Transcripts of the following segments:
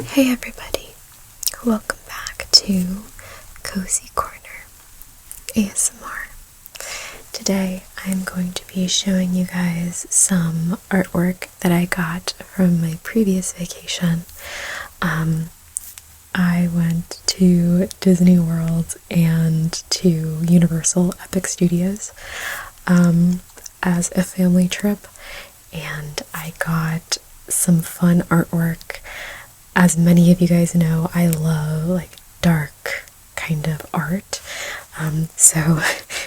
Hey everybody, welcome back to Cozy Corner ASMR. Today I'm going to be showing you guys some artwork that I got from my previous vacation. I went to Disney World and to Universal Epic Studios as a family trip, and I got some fun artwork. As many of you guys know, I love like dark kind of art. So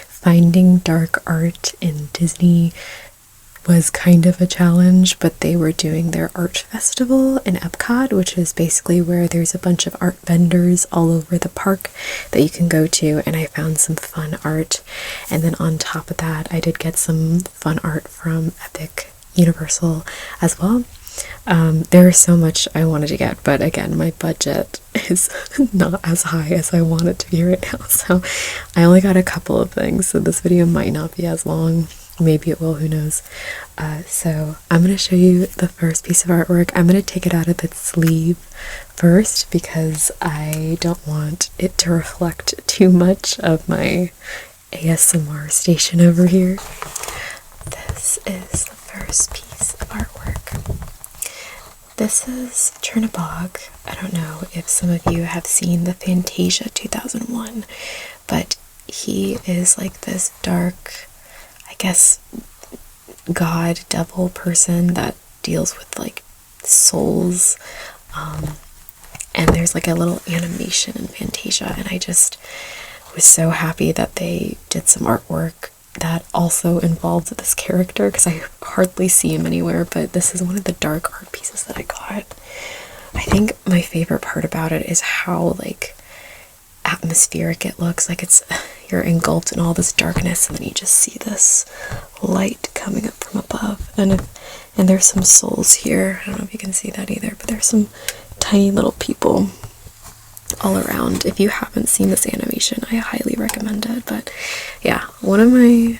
finding dark art in Disney was kind of a challenge, but they were doing their art festival in Epcot, which is basically where there's a bunch of art vendors all over the park that you can go to, and I found some fun art. And then on top of that, I did get some fun art from Epic Universal as well. There's so much I wanted to get, but again, my budget is not as high as I want it to be right now, so I only got a couple of things, so this video might not be as long. Maybe it will, who knows. So I'm going to show you the first piece of artwork. I'm going to take it out of its sleeve first because I don't want it to reflect too much of my ASMR station over here. This is the first piece of artwork. This is Chernabog. I don't know if some of you have seen the Fantasia 2001, but he is like this dark, I guess, god, devil person that deals with like souls. And there's like a little animation in Fantasia, and I just was so happy that they did some artwork that also involved this character, because I hardly see him anywhere, but this is one of the dark art pieces that I got. I think my favorite part about it is how like atmospheric it looks. Like you're engulfed in all this darkness, and then you just see this light coming up from above, and there's some souls here. I don't know if you can see that either, but there's some tiny little people all around. If you haven't seen this animation, I highly recommend it. But yeah, one of my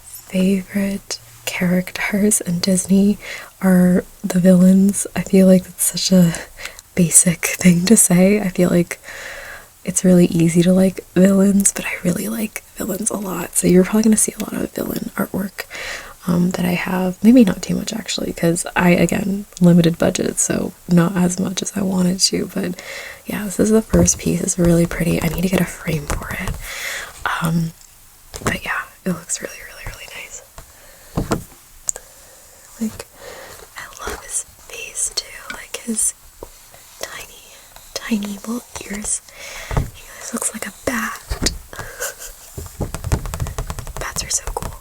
favorite characters in Disney are the villains. I feel like it's such a basic thing to say. I feel like it's really easy to like villains, but I really like villains a lot. So you're probably going to see a lot of villain artwork that I have. Maybe not too much actually, because again, limited budget, so not as much as I wanted to. But yeah, this is the first piece. It's really pretty. I need to get a frame for it. But yeah, it looks really, really, really nice. Like, I love his face too. Like his tiny, tiny little ears. He always looks like a bat. Bats are so cool.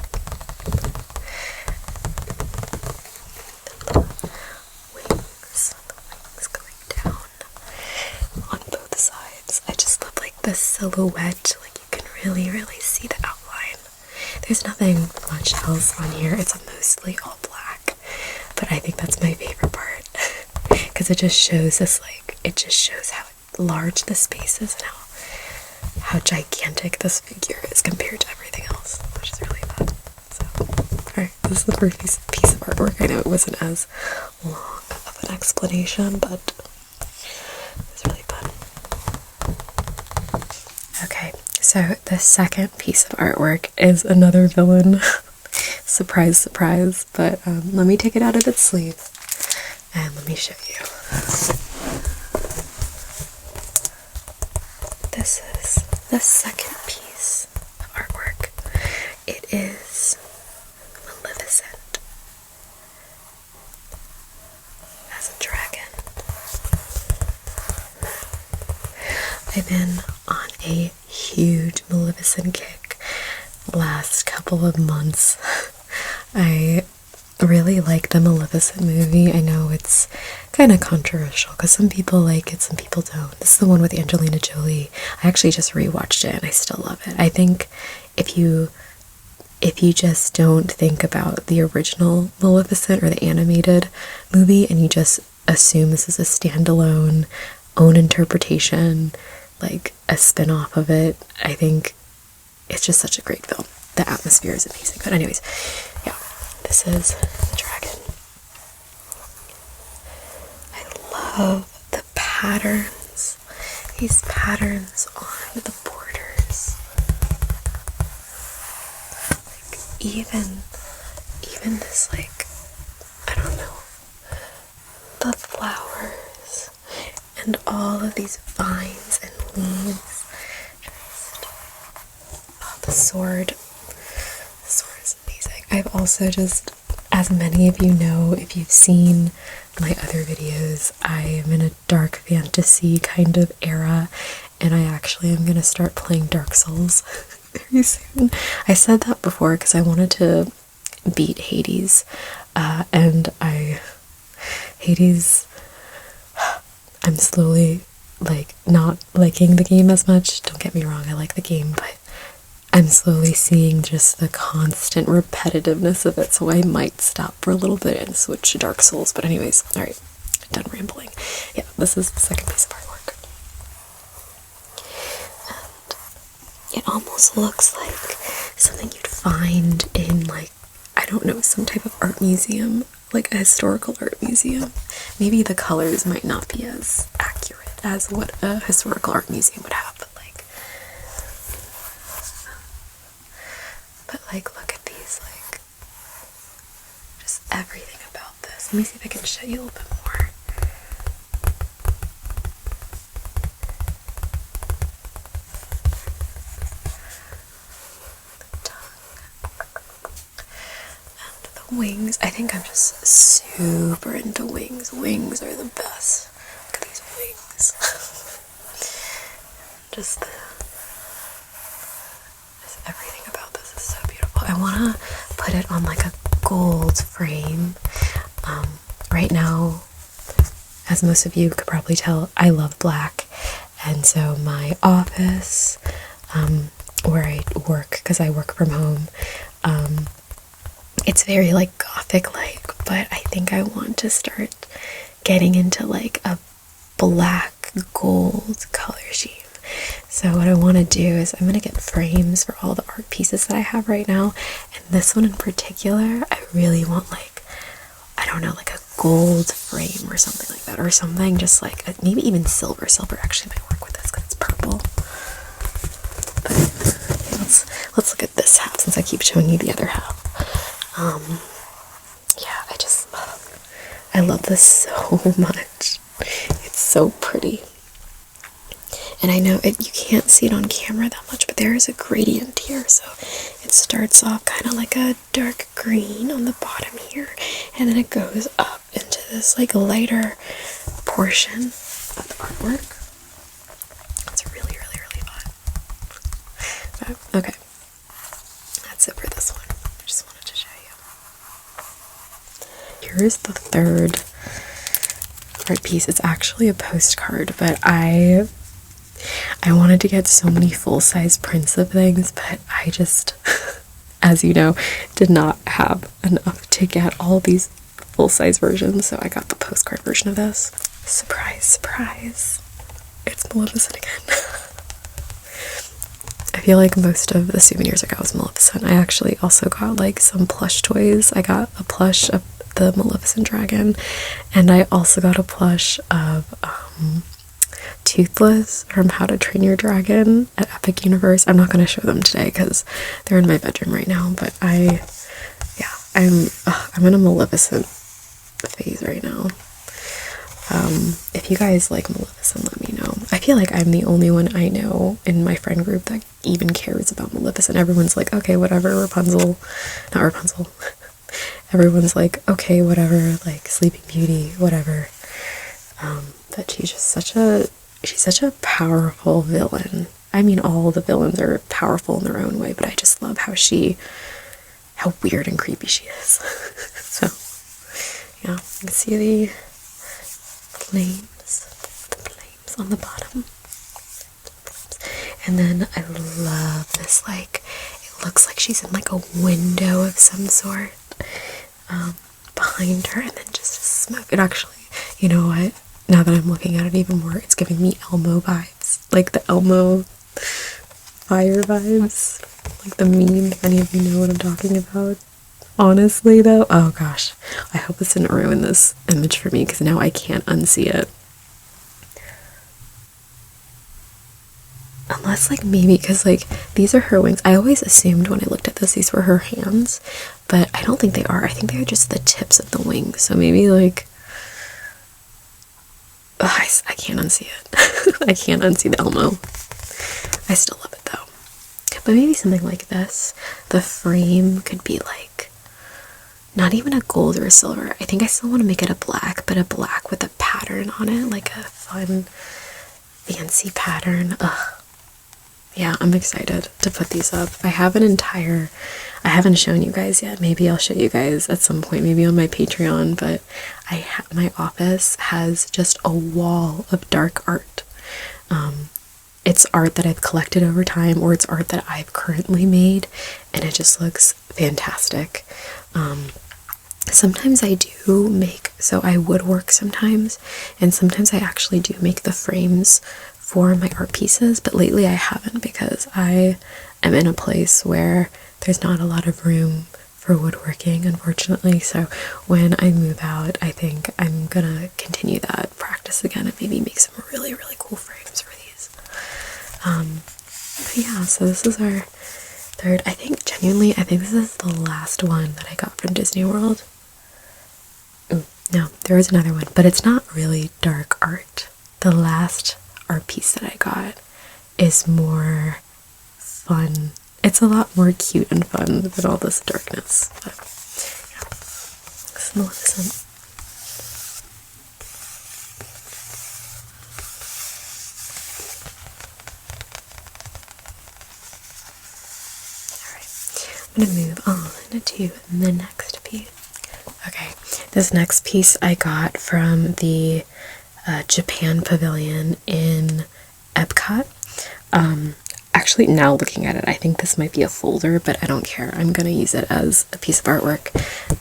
The silhouette, like you can really, really see the outline. There's nothing much else on here. It's mostly all black, but I think that's my favorite part because it just shows us, like, it just shows how large the space is and how gigantic this figure is compared to everything else, which is really fun. So, alright, this is the first piece of artwork. I know it wasn't as long of an explanation, but it's really fun. Okay, so the second piece of artwork is another villain. Surprise, surprise. But let me take it out of its sleeve and let me show you. This is the second piece of artwork. It is Maleficent as a dragon. I've been on a huge Maleficent kick last couple of months. I really like the Maleficent movie. I know it's kind of controversial because some people like it, some people don't. This is the one with Angelina Jolie. I actually just rewatched it and I still love it. I think if you just don't think about the original Maleficent or the animated movie and you just assume this is a standalone own interpretation, like a spin-off of it, I think it's just such a great film. The atmosphere is amazing. But anyways, yeah, this is the dragon. I love the patterns. These patterns on the borders. Like even this, like, I don't know, the flowers and all of these vines and leaves. Just, oh, the sword. The sword is amazing. I've also just, as many of you know, if you've seen my other videos, I am in a dark fantasy kind of era, and I actually am going to start playing Dark Souls very soon. I said that before because I wanted to beat Hades, and Hades, I'm slowly, like, not liking the game as much. Don't get me wrong, I like the game, but I'm slowly seeing just the constant repetitiveness of it, so I might stop for a little bit and switch to Dark Souls. But anyways, alright, done rambling. Yeah, this is the second piece of artwork. And it almost looks like something you'd find in, like, I don't know, some type of art museum, like a historical art museum. Maybe the colors might not be as accurate as what a historical art museum would have, but like, look at these, like, just everything about this. Let me see if I can show you a little bit more. The tongue. And the wings. I think I'm just super into wings. Wings are the best. Look at these wings. just everything about this is so beautiful. I want to put it on like a gold frame. Right now, as most of you could probably tell, I love black, and so my office, where I work, because I work from home, it's very like gothic like, but I think I want to start getting into like a black gold color scheme. So what I want to do is I'm going to get frames for all the art pieces that I have right now, and this one in particular, I really want, like, I don't know, like a gold frame or something like that, or something just like, maybe even silver. Silver actually might work with this because it's purple. But let's look at this half since I keep showing you the other half. Yeah, I love this so much. It's so pretty. And I know you can't see it on camera that much, but there is a gradient here. So it starts off kind of like a dark green on the bottom here, and then it goes up into this like lighter portion of the artwork. It's really, really, really fun. But, okay, that's it for this one. I just wanted to show you. Here is the third art piece. It's actually a postcard, but I wanted to get so many full-size prints of things, but I just, as you know, did not have enough to get all these full-size versions, so I got the postcard version of this. Surprise, surprise. It's Maleficent again. I feel like most of the souvenirs I got was Maleficent. I actually also got like some plush toys. I got a plush of the Maleficent dragon, and I also got a plush of Toothless from How to Train Your Dragon at Epic Universe. I'm not going to show them today because they're in my bedroom right now, but I'm in a Maleficent phase right now. If you guys like Maleficent, let me know. I feel like I'm the only one I know in my friend group that even cares about Maleficent. Everyone's like, okay, whatever, not Rapunzel. Everyone's like, okay, whatever, like Sleeping Beauty, whatever. But she's such a powerful villain. I mean, all the villains are powerful in their own way, but I just love how weird and creepy she is. So, yeah, you can see the flames on the bottom. And then I love this, like, it looks like she's in like a window of some sort behind her, and then just smoke. It actually, you know what? Now that I'm looking at it even more, it's giving me Elmo vibes. Like the Elmo fire vibes. Like the meme, if any of you know what I'm talking about. Honestly though, oh gosh. I hope this didn't ruin this image for me because now I can't unsee it. Unless, like, maybe because, like, these are her wings. I always assumed when I looked at this these were her hands, but I don't think they are. I think they're just the tips of the wings. So maybe, like, ugh, I can't unsee it. I can't unsee the Elmo. I still love it though. But maybe something like this. The frame could be like not even a gold or a silver. I think I still want to make it a black, but a black with a pattern on it, like a fun, fancy pattern. Ugh. Yeah, I'm excited to put these up. I haven't shown you guys yet. Maybe I'll show you guys at some point, maybe on my Patreon, but my office has just a wall of dark art. It's art that I've collected over time, or it's art that I've currently made, and it just looks fantastic. Sometimes I do make, so I woodwork sometimes, and sometimes I actually do make the frames for my art pieces, but lately I haven't because I am in a place where there's not a lot of room for woodworking, unfortunately. So when I move out, I think I'm gonna continue that practice again and maybe make some really, really cool frames for these. But yeah, so this is our third. I think this is the last one that I got from Disney World. Ooh, no, there was another one, but it's not really dark art. The last art piece that I got is more fun. It's a lot more cute and fun than all this darkness. But yeah, it's Maleficent. Alright, I'm gonna move on to the next piece. Okay, this next piece I got from the Japan Pavilion in Epcot. Actually, now looking at it, I think this might be a folder, but I don't care. I'm gonna use it as a piece of artwork.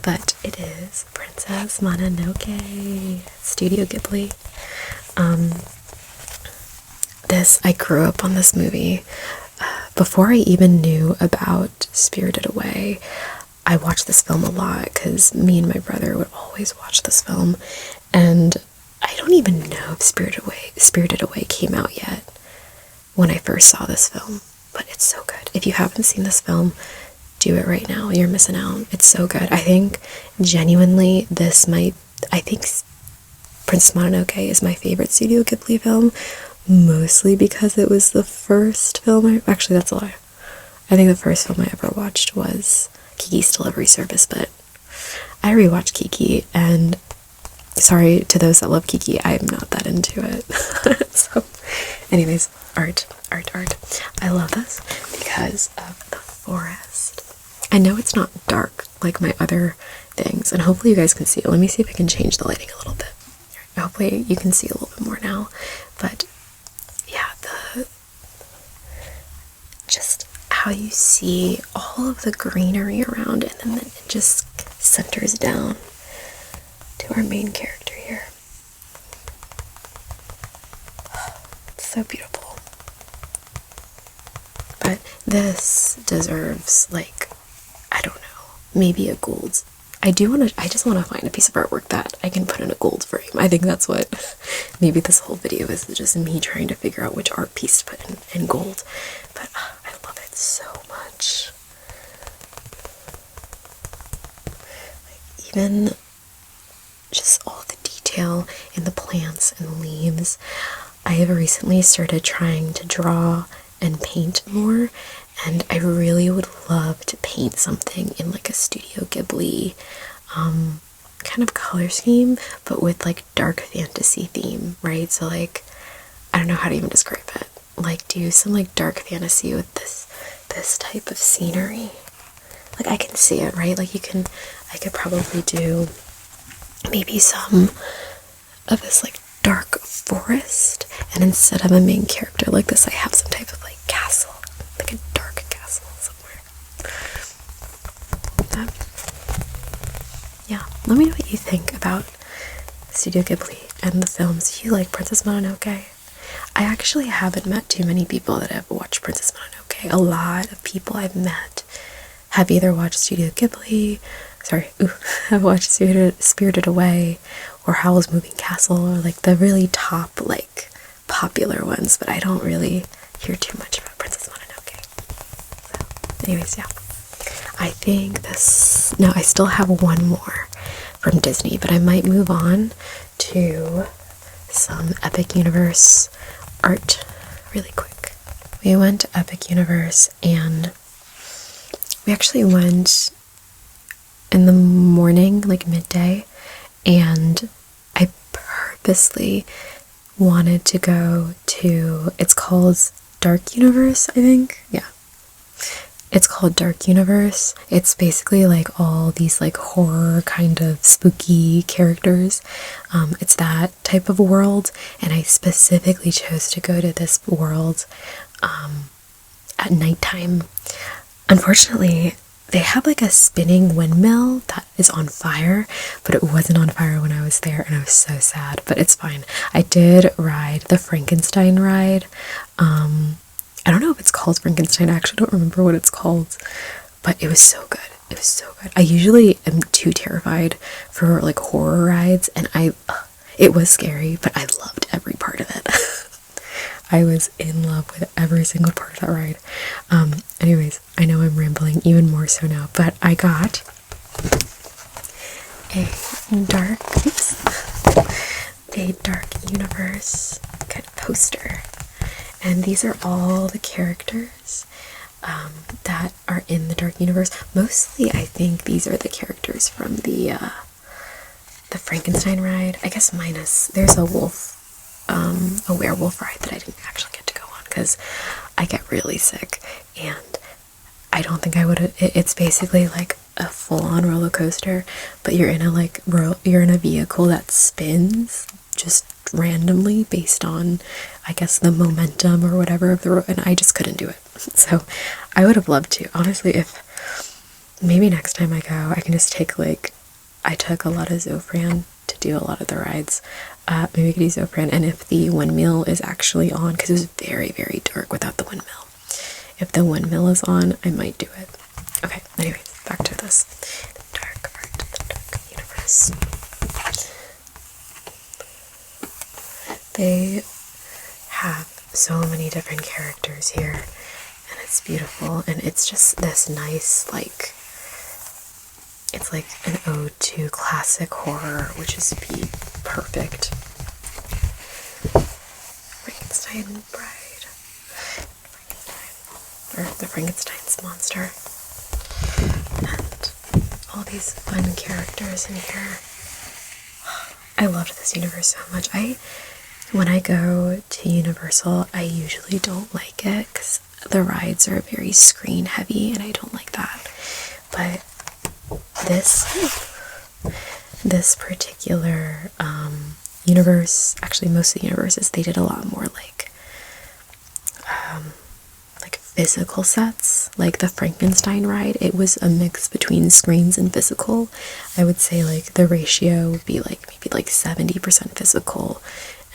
But it is Princess Mononoke, Studio Ghibli. I grew up on this movie. Before I even knew about Spirited Away, I watched this film a lot because me and my brother would always watch this film, and I don't even know if Spirited Away came out yet when I first saw this film, but it's so good. If you haven't seen this film, do it right now. You're missing out. It's so good. I think genuinely I think Princess Mononoke is my favorite Studio Ghibli film, mostly because it was the first film actually, that's a lie. I think the first film I ever watched was Kiki's Delivery Service, but I rewatched Kiki, and sorry to those that love Kiki, I'm not that into it. So, anyways, art. I love this because of the forest. I know it's not dark like my other things, and hopefully you guys can see it. Let me see if I can change the lighting a little bit. Hopefully you can see a little bit more now. But yeah, just how you see all of the greenery around it, and then it just centers down to our main character here. It's so beautiful. But this deserves, like, I don't know, maybe a gold. I just want to find a piece of artwork that I can put in a gold frame. I think that's what maybe this whole video is, just me trying to figure out which art piece to put in gold. But I love it so much. Like, even just all the detail in the plants and leaves. I have recently started trying to draw and paint more, and I really would love to paint something in like a Studio Ghibli kind of color scheme, but with like dark fantasy theme, right? So like, I don't know how to even describe it. Like, do some like dark fantasy with this type of scenery. Like, I can see it, right? Like, I could probably do maybe some of this like dark forest, and instead of a main character like this, I have some type of like castle, like a dark castle somewhere. Yeah, let me know what you think about Studio Ghibli and the films. If you like Princess Mononoke, I actually haven't met too many people that have watched Princess Mononoke. A lot of people I've met have either watched Studio Ghibli, have watched Spirited Away, or Howl's Moving Castle, or like the really top, like, popular ones, but I don't really hear too much about Princess Mononoke. So, anyways, yeah. I think this... No, I still have one more from Disney, but I might move on to some Epic Universe art really quick. We went to Epic Universe, and we actually went in the morning, like midday, and I purposely wanted to go to... It's called Dark Universe, I think. Yeah. It's called Dark Universe. It's basically like all these like horror kind of spooky characters. It's that type of world, and I specifically chose to go to this world at nighttime. Unfortunately, they have like a spinning windmill that is on fire, but it wasn't on fire when I was there, and I was so sad, but it's fine. I did ride the Frankenstein ride. I don't know if it's called Frankenstein. I actually don't remember what it's called, but it was so good. It was so good. I usually am too terrified for like horror rides, and it was scary, but I loved every part of it. I was in love with every single part of that ride. Anyways, I know I'm rambling even more so now, but I got a dark universe kind of poster. And these are all the characters that are in the Dark Universe. Mostly, I think these are the characters from the Frankenstein ride. I guess minus, there's a werewolf ride that I didn't actually get to go on because I get really sick, and I don't think I would have. It's basically like a full-on roller coaster, but you're in a vehicle that spins just randomly based on, I guess, the momentum or whatever of the road, and I just couldn't do it. So I would have loved to. Honestly, if maybe next time I go, I can just take I took a lot of Zofran to do a lot of the rides. Maybe I could use Zofran, and if the windmill is actually on, because it was very, very dark without the windmill. If the windmill is on, I might do it. Okay, anyways, back to this. The dark art, the Dark Universe. They have so many different characters here, and it's beautiful, and it's just this nice, it's like an ode to classic horror, which is perfect. Frankenstein Bride. Or the Frankenstein's monster. And all these fun characters in here. I loved this universe so much. When I go to Universal, I usually don't like it because the rides are very screen heavy, and I don't like that. But this particular universe, actually most of the universes, they did a lot more like physical sets. Like the Frankenstein ride, it was a mix between screens and physical. I would say like the ratio would be like maybe like 70% physical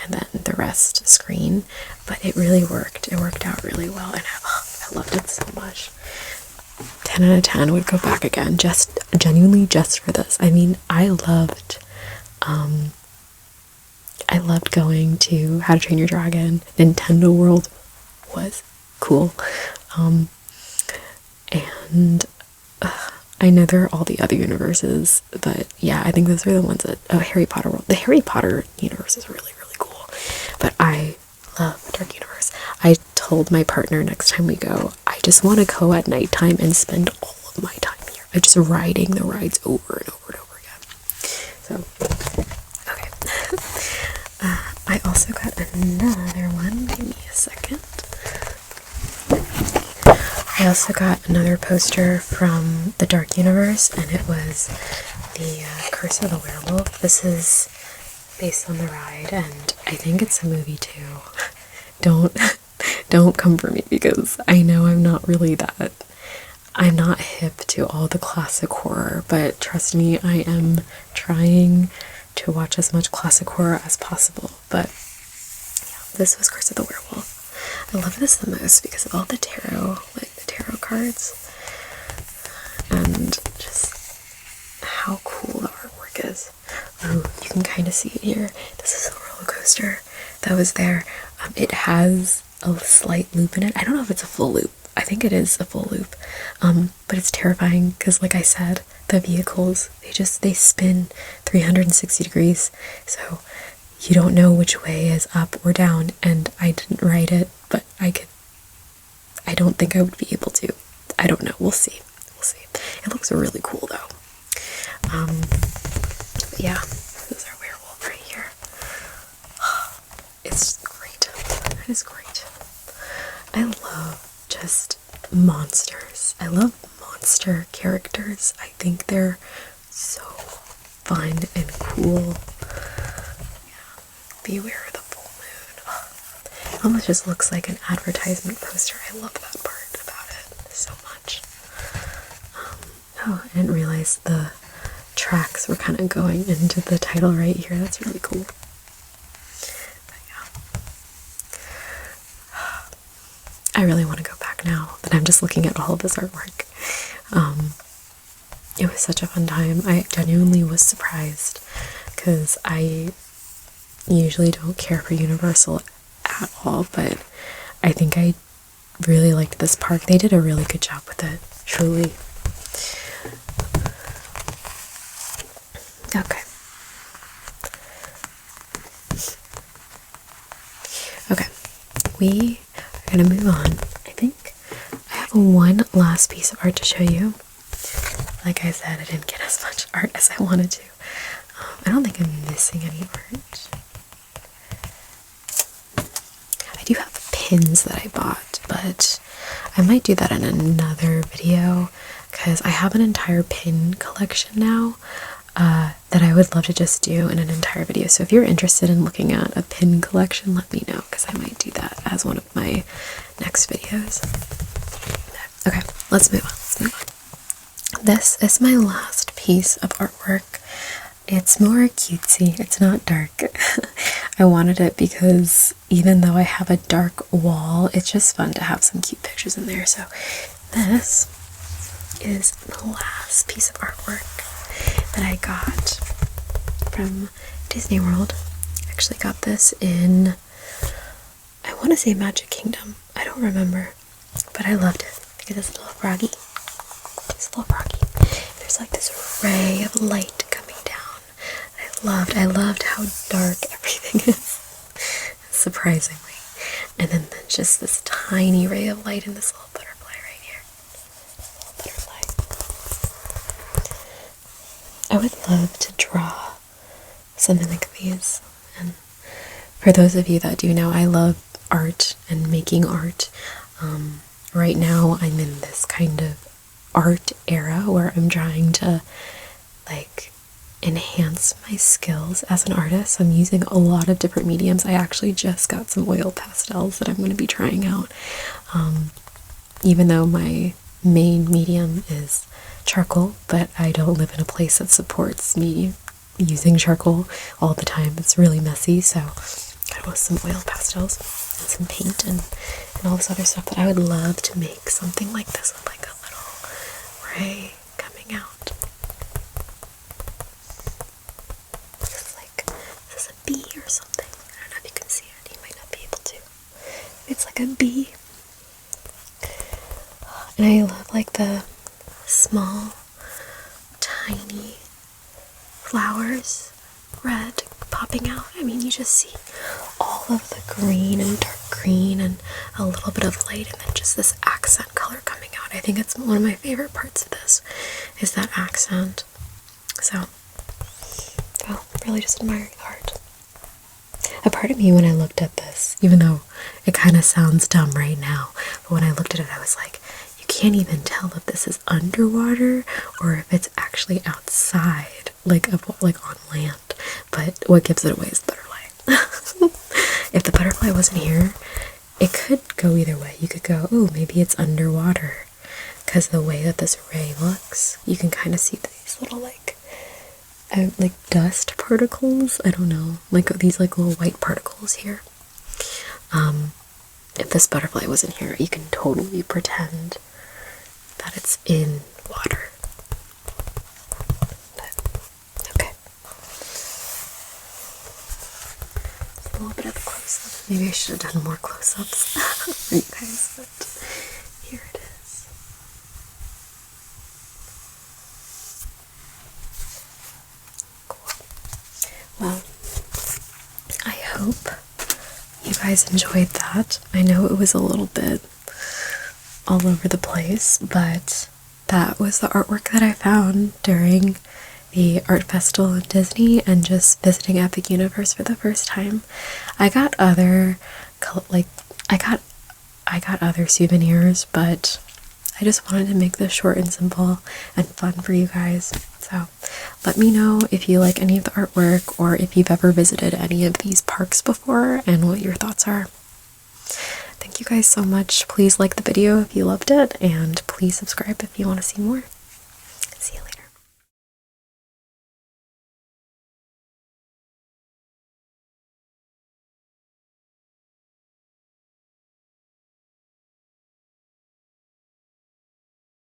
and then the rest screen, but it really worked. It worked out really well, and I loved it so much. 10 out of 10 would go back again, genuinely just for this. I mean, I loved going to How to Train Your Dragon. Nintendo World was cool. And I know there are all the other universes, but yeah, I think those are the ones that... Oh, Harry Potter World. The Harry Potter universe is really, really cool. But I love the Dark Universe. I told my partner next time we go, I just want to go at nighttime and spend all of my time here. I'm just riding the rides over and over and over again. So, okay. I also got another one. Give me a second. I also got another poster from the Dark Universe, and it was the Curse of the Werewolf. This is based on the ride, and I think it's a movie too. Don't come for me, because I know I'm not hip to all the classic horror, but trust me, I am trying to watch as much classic horror as possible. But yeah, this was Curse of the Werewolf. I love this the most because of all the tarot, cards, and just how cool the artwork is. Ooh, you can kind of see it here. This is a roller coaster that was there. It has a slight loop in it. I don't know if it's a full loop. I think it is a full loop. But it's terrifying because, like I said, the vehicles, they spin 360 degrees. So you don't know which way is up or down. And I didn't write it, but I don't think I would be able to. I don't know. We'll see. We'll see. It looks really cool though. But yeah, this is our werewolf right here. It's great. It is great. I love just monsters. I love monster characters. I think they're so fun and cool. Yeah. Beware of the full moon. It almost just looks like an advertisement poster. I love that part about it so much. Oh, I didn't realize the tracks were kind of going into the title right here. That's really cool. But yeah. I really want to go back now that I'm just looking at all of this artwork. It was such a fun time. I genuinely was surprised because I usually don't care for Universal at all, but I think I really liked this park. They did a really good job with it, truly. Okay. Okay. We are going to move on. I think I have one last piece of art to show you. Like I said, I didn't get as much art as I wanted to. I don't think I'm missing any art. I do have pins that I bought, but I might do that in another video because I have an entire pin collection now that I would love to just do in an entire video. So if you're interested in looking at a pin collection, let me know because I might do that as one of my next videos. Okay, let's move on. Let's move on. This is my last piece of artwork. It's more cutesy. It's not dark. I wanted it because even though I have a dark wall, it's just fun to have some cute pictures in there. So this is the last piece of artwork that I got from Disney World. I actually got this in, I want to say Magic Kingdom. I don't remember, but I loved it because it's a little froggy. It's a little froggy. There's like this ray of light coming down. I loved how dark everything is, surprisingly. And then there's just this tiny ray of light in this little butterfly right here. Little butterfly. I would love to draw something like these. And for those of you that do know, I love art and making art. Right now I'm in this kind of art era where I'm trying to like enhance my skills as an artist. I'm using a lot of different mediums. I actually just got some oil pastels that I'm going to be trying out. Even though my main medium is charcoal, but I don't live in a place that supports me using charcoal all the time. It's really messy, so I want some oil pastels and some paint and all this other stuff. But I would love to make something like this with like a little ray coming out. It's like, is this a bee or something? I don't know if you can see it. You might not be able to. It's like a bee. And I love like the small, tiny flowers, red, popping out. I mean, you just see all of the green and dark green and a little bit of light and then just this accent color coming out. I think it's one of my favorite parts of this, is that accent. So, well, really just admiring the art. A part of me when I looked at this, even though it kind of sounds dumb right now, but when I looked at it, I was like, you can't even tell if this is underwater or if it's actually outside, like on land. But what gives it away is the butterfly. If the butterfly wasn't here, it could go either way. You could go, oh, maybe it's underwater, because the way that this ray looks, you can kind of see these little like dust particles. I don't know, like these like little white particles here. If this butterfly wasn't here, you can totally pretend that it's in water. But, okay. A little bit of a close-up of Maybe I should have done more close-ups for you guys, but here it is. Cool. Well, I hope you guys enjoyed that. I know it was a little bit all over the place, but that was the artwork that I found during the art festival at Disney and just visiting Epic Universe for the first time. I got other I got other souvenirs, but I just wanted to make this short and simple and fun for you guys. So let me know if you like any of the artwork or if you've ever visited any of these parks before and what your thoughts are. Thank you guys so much. Please like the video if you loved it, and please subscribe if you want to see more.